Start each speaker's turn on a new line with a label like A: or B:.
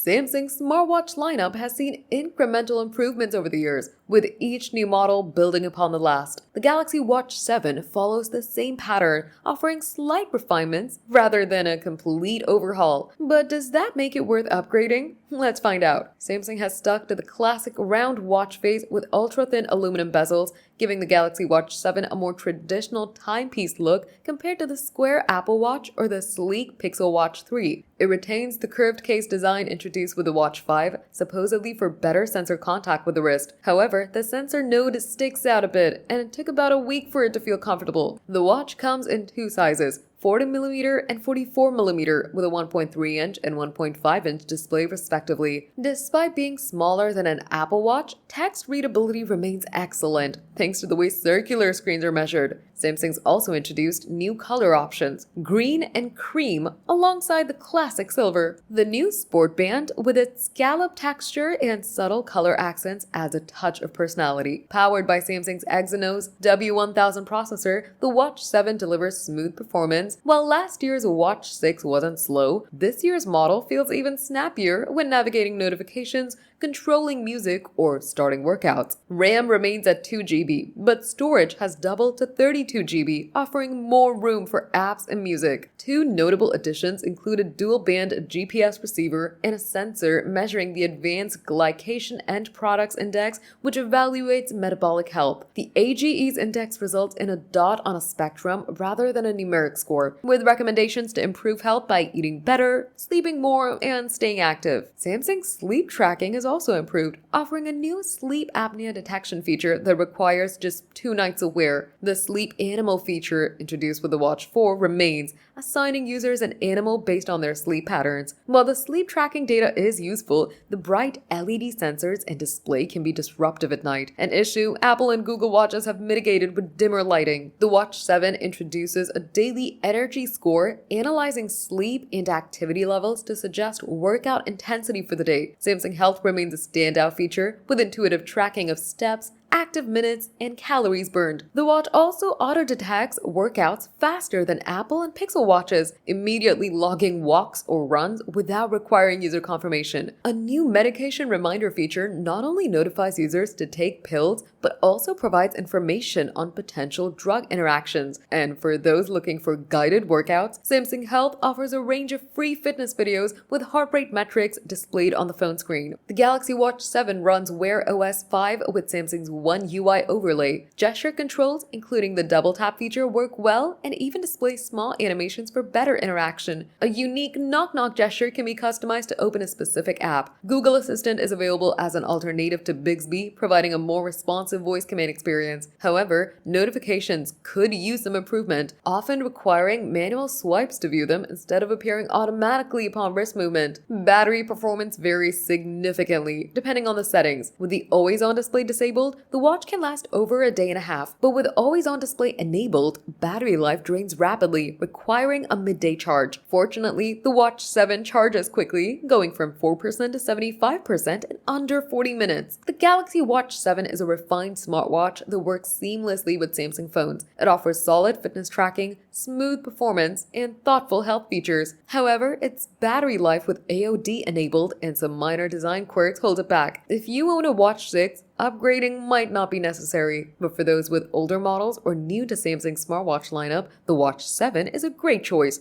A: Samsung's smartwatch lineup has seen incremental improvements over the years, with each new model building upon the last. The Galaxy Watch 7 follows the same pattern, offering slight refinements rather than a complete overhaul. But does that make it worth upgrading? Let's find out. Samsung has stuck to the classic round watch face with ultra-thin aluminum bezels, giving the Galaxy Watch 7 a more traditional timepiece look compared to the square Apple Watch or the sleek Pixel Watch 3. It retains the curved case design introduced with the Watch 5, supposedly for better sensor contact with the wrist. However, the sensor node sticks out a bit, and it took about a week for it to feel comfortable. The watch comes in two sizes, 40mm and 44mm, with a 1.3-inch and 1.5-inch display respectively. Despite being smaller than an Apple Watch, text readability remains excellent, thanks to the way circular screens are measured. Samsung's also introduced new color options, green and cream, alongside the classic silver. The new Sport Band, with its scallop texture and subtle color accents, adds a touch of personality. Powered by Samsung's Exynos W1000 processor, the Watch 7 delivers smooth performance. While last year's Watch 6 wasn't slow, this year's model feels even snappier when navigating notifications, controlling music, or starting workouts. RAM remains at 2GB, but storage has doubled to 32GB, offering more room for apps and music. Two notable additions include a dual-band GPS receiver and a sensor measuring the Advanced Glycation End Products Index, which evaluates metabolic health. The AGE's index results in a dot on a spectrum rather than a numeric score, with recommendations to improve health by eating better, sleeping more, and staying active. Samsung's sleep tracking is also improved, offering a new sleep apnea detection feature that requires just 2 nights of wear. The sleep animal feature introduced with the Watch 4 remains, assigning users an animal based on their sleep patterns. While the sleep tracking data is useful, the bright LED sensors and display can be disruptive at night, an issue Apple and Google watches have mitigated with dimmer lighting. The Watch 7 introduces a daily energy score, analyzing sleep and activity levels to suggest workout intensity for the day. Samsung Health remains a standout feature, with intuitive tracking of steps, active minutes, and calories burned. The watch also auto-detects workouts faster than Apple and Pixel watches, immediately logging walks or runs without requiring user confirmation. A new medication reminder feature not only notifies users to take pills, but also provides information on potential drug interactions. And for those looking for guided workouts, Samsung Health offers a range of free fitness videos with heart rate metrics displayed on the phone screen. The Galaxy Watch 7 runs Wear OS 5 with Samsung's One UI overlay. Gesture controls, including the double tap feature, work well and even display small animations for better interaction. A unique knock-knock gesture can be customized to open a specific app. Google Assistant is available as an alternative to Bixby, providing a more responsive voice command experience. However, notifications could use some improvement, often requiring manual swipes to view them instead of appearing automatically upon wrist movement. Battery performance varies significantly depending on the settings. With the always-on display disabled, the watch can last over a day and a half, but with always-on display enabled, battery life drains rapidly, requiring a midday charge. Fortunately, the Watch 7 charges quickly, going from 4% to 75% in under 40 minutes. The Galaxy Watch 7 is a refined smartwatch that works seamlessly with Samsung phones. It offers solid fitness tracking, smooth performance, and thoughtful health features. However, its battery life with AOD enabled and some minor design quirks hold it back. If you own a Watch 6, upgrading might not be necessary, but for those with older models or new to Samsung's smartwatch lineup, the Watch 7 is a great choice.